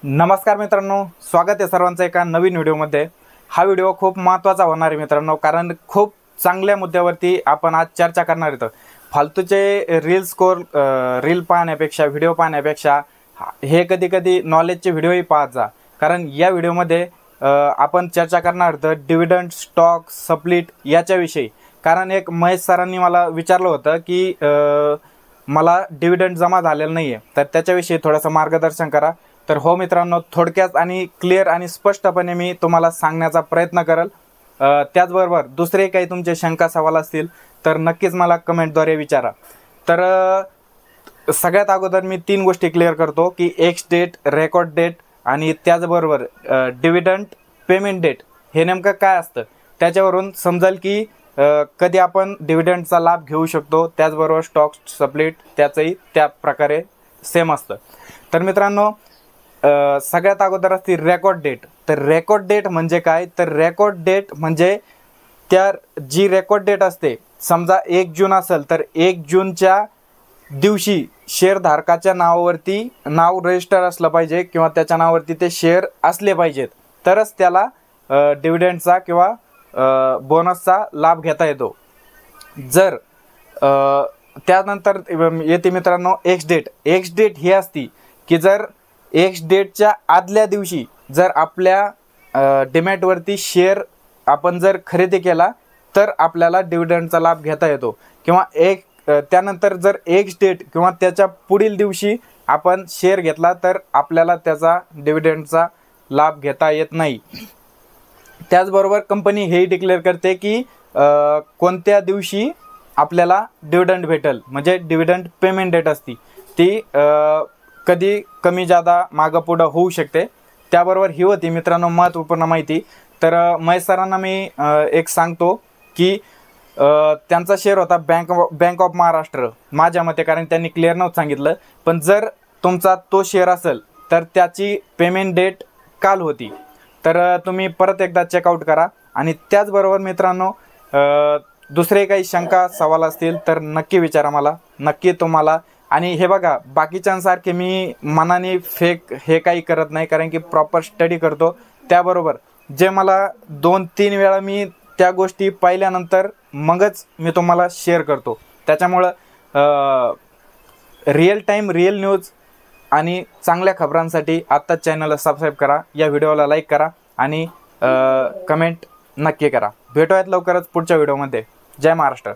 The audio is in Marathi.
नमस्कार मित्रांनो, स्वागत आहे सर्वांचं एका नवीन व्हिडिओमध्ये। हा व्हिडिओ खूप महत्त्वाचा होणार आहे मित्रांनो, कारण खूप चांगल्या मुद्द्यावरती आपण आज चर्चा करणार आहोत। फालतूचे रील पाहण्यापेक्षा व्हिडिओ पाहण्यापेक्षा हे कधी नॉलेजचे व्हिडिओही पाहत जा, कारण या व्हिडिओमध्ये आपण चर्चा करणार आहोत डिव्हिडंड, स्टॉक, स्प्लिट याच्याविषयी। कारण एक महेश सरांनी मला विचारलं होतं की मला डिव्हिडंड जमा झालेला नाही आहे, तर त्याच्याविषयी थोडंसं मार्गदर्शन करा। तर हो मित्रांनो, थोडक्यात आणि क्लिअर आणि स्पष्टपणे मी तुम्हाला सांगण्याचा प्रयत्न करेल। त्याचबरोबर दुसरे काही तुमचे शंका सवाल असतील तर नक्कीच मला कमेंटद्वारे विचारा। तर सगळ्यात अगोदर मी 3 गोष्टी क्लिअर करतो की एक्स डेट, रेकॉर्ड डेट आणि त्याचबरोबर डिव्हिडंड पेमेंट डेट हे नेमकं काय असतं, त्याच्यावरून समजेल की कधी आपण डिव्हिडंडचा लाभ घेऊ शकतो। त्याचबरोबर स्टॉक स्प्लिट त्याचंही त्या प्रकारे सेम असतं। तर मित्रांनो, सगळ्यात अगोदर असते रेकॉर्ड डेट। तर रेकॉर्ड डेट म्हणजे काय, तर रेकॉर्ड डेट म्हणजे त्या जी रेकॉर्ड डेट असते, समजा 1 जून असेल तर 1 जूनच्या दिवशी शेअरधारकाच्या नावावरती नाव रजिस्टर असलं पाहिजे किंवा त्याच्या नावावरती ते शेअर असले पाहिजेत, तरच त्याला डिव्हिडंडचा किंवा बोनसचा लाभ घेता येतो। जर त्यानंतर येते मित्रांनो एक्स डेट। एक्स डेट ही असती की जर एक्स डेटच्या आदल्या दिवशी जर आपल्या डीमॅटवरती शेअर आपण जर खरेदी केला तर आपल्याला डिव्हिडंडचा लाभ घेता येतो, किंवा त्यानंतर जर एक्स डेट किंवा त्याच्या पुढील दिवशी आपण शेअर घेतला तर आपल्याला त्याचा डिव्हिडंडचा लाभ घेता येत नाही। त्याचबरोबर कंपनी हेही डिक्लेअर करते की कोणत्या दिवशी आपल्याला डिव्हिडंड भेटेल, म्हणजे डिव्हिडंड पेमेंट डेट असती ती कधी कमी जादा मागं पुढं होऊ शकते। त्याबरोबर ही होती मित्रांनो महत्त्वपूर्ण माहिती। तर महेश सरांना मी एक सांगतो की त्यांचा शेअर होता बँक ऑफ महाराष्ट्र माझ्या मते, कारण त्यांनी क्लिअर नव्हतं सांगितलं, पण जर तुमचा तो शेअर असेल तर त्याची पेमेंट डेट काल होती। तर तुम्ही परत एकदा चेकआउट करा। आणि त्याचबरोबर मित्रांनो, दुसरे काही शंका सवाल असतील तर नक्की विचारा मला, नक्की तुम्हाला। आणि हे बघा, बाकीच्यांसारखे मी मनाने फेक हे काही करत नाही, कारण की प्रॉपर स्टडी करतो। त्याबरोबर जे मला 2-3 वेळा मी त्या गोष्टी पाहिल्यानंतर मगच मी तुम्हाला शेअर करतो। त्याच्यामुळं रिअल टाईम रिअल न्यूज आणि चांगल्या खबरांसाठी आत्ताच चॅनलला सबस्क्राईब करा, या व्हिडिओला लाईक करा आणि कमेंट नक्की करा। भेटूयात लवकरच पुढच्या व्हिडिओमध्ये। जय महाराष्ट्र।